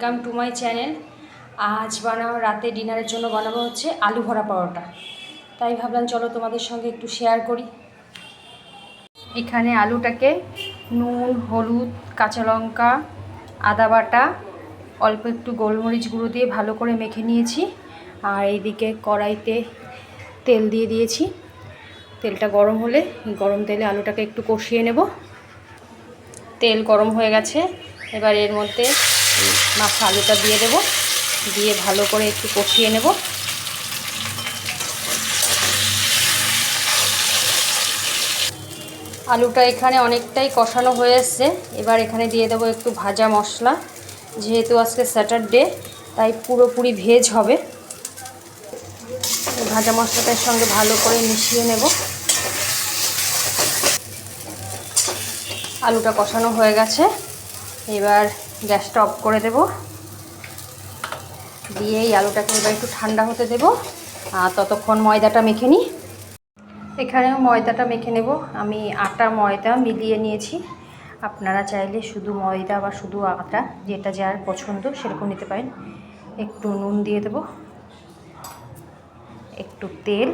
Welcome to my channel. আজ বানাবো রাতে ডিনারের জন্য বানাবো হচ্ছে আলু ভরা পরোটা। তাই ভাবলাম চলো তোমাদের সঙ্গে একটু শেয়ার করি। এখানে আলুটাকে নুন, হলুদ, কাঁচা লঙ্কা, আদা বাটা, অল্প একটু গোলমরিচ গুঁড়ো দিয়ে ভালো করে মেখে নিয়েছি। আর এইদিকে কড়াইতে তেল দিয়ে দিয়েছি। তেলটা গরম হলে গরম তেলে আলুটাকে একটু কষিয়ে নেব। তেল গরম হয়ে গেছে, এবার এর মধ্যে মাখা আলুটা দিয়ে দেব, দিয়ে ভালো করে একটু কষিয়ে নেব। আলুটা এখানে অনেকটাই কষানো হয়ে এসছে। এবার এখানে দিয়ে দেবো একটু ভাজা মশলা। যেহেতু আজকে স্যাটারডে তাই পুরোপুরি ভেজ হবে। ভাজা মশলাটার সঙ্গে ভালো করে মিশিয়ে নেব। আলুটা কষানো হয়ে গেছে, এবার গ্যাসটা অফ করে দেব। দিয়ে এই আলুটাকে এবার একটু ঠান্ডা হতে দেব। আর ততক্ষণ ময়দাটা মেখে নিই। এখানেও ময়দাটা মেখে নেব। আমি আটা ময়দা মিলিয়ে নিয়েছি। আপনারা চাইলে শুধু ময়দা বা শুধু আটা, যেটা যার পছন্দ সেরকম নিতে পারেন। একটু নুন দিয়ে দেব, একটু তেল,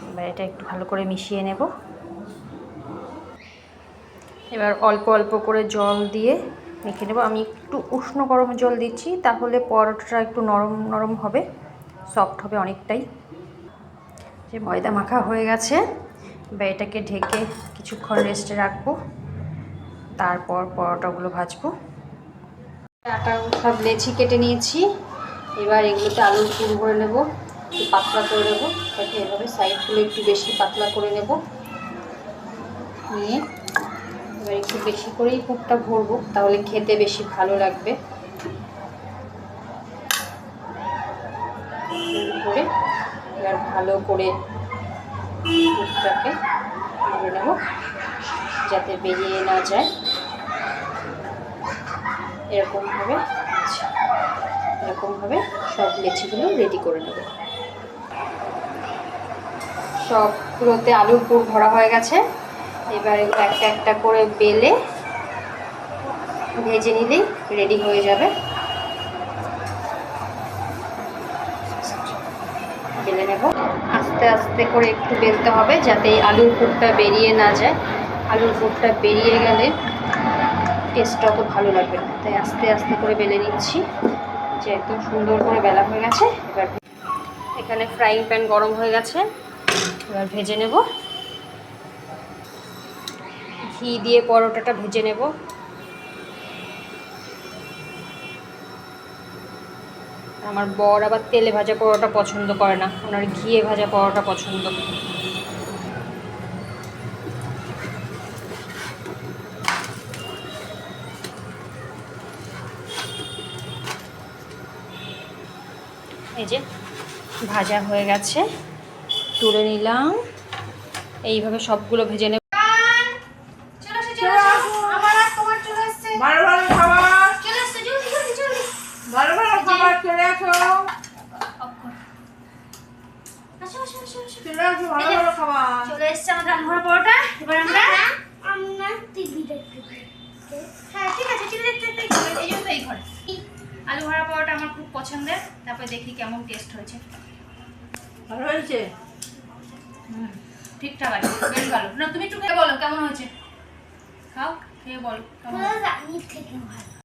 এবার এটা একটু ভালো করে মিশিয়ে নেব। এবার অল্প অল্প করে জল দিয়ে মেখে নেব। আমি একটু উষ্ণ গরম জল দিচ্ছি, তাহলে পরোটাটা একটু নরম নরম হবে, সফট হবে অনেকটাই। যে ময়দা মাখা হয়ে গেছে, এবার এটাকে ঢেকে কিছুক্ষণ রেস্টে রাখবো, তারপর পরোটাগুলো ভাজবো। আটা সব লেচি কেটে নিয়েছি। এবার এগুলোতে আলুর পুর ভরে নেব, একটু পাতলা করে নেবো। তাকে এভাবে সাইডগুলো একটু বেশি পাতলা করে নেব। নিয়ে এবার একটু বেশি করেই পুরটা ভরবো, তাহলে খেতে বেশি ভালো লাগবে। করে এবার ভালো করে পুরটাকে ভরে নেব, যাতে বেরিয়ে না যায়। এরকমভাবে সব লেচিগুলো রেডি করে নেব। সবগুলোতে আলুর পুর ভরা হয়ে গেছে। এবার এগুলো একটা একটা করে বেলে ভেজে নিলেই রেডি হয়ে যাবে। বেলে নেব, আস্তে আস্তে করে একটু বেলতে হবে, যাতে এই আলুর পুরটা বেরিয়ে না যায়। আলুর পুরটা বেরিয়ে গেলে টেস্টটা অত ভালো লাগবে না, তাই আস্তে আস্তে করে বেলে নিচ্ছি। যে একদম সুন্দর করে বেলা হয়ে গেছে। এবার এখানে ফ্রাইং প্যান গরম হয়ে গেছে, এবার ভেজে নেব। ঘি দিয়ে পরোটাটা ভেজে নেব। আমার বর আবার তেলে ভাজা পরোটা পছন্দ করে না, ওনার ঘিয়ে ভাজা পরোটা পছন্দ। এই যে ভাজা হয়ে গেছে, তুলে নিলাম। এইভাবে সবগুলো ভেজে নেব। চলে এসছে আমাদের আলু ভরা পরোটা। এবার আমরা টিভি দেখতে, হ্যাঁ ঠিক আছে, টিভি দেখতে দেখতে এই জন্য এই ঘরে। আলু ভরা পরোটা আমার খুব পছন্দের। তারপরে দেখি কেমন টেস্ট হয়েছে। ভালো হয়েছে, ঠিকঠাক আছে, বেশ ভালো। না তুমি একটু খেয়ে বলো কেমন হয়েছে, খাও খেয়ে বলো কেমন হয়েছে।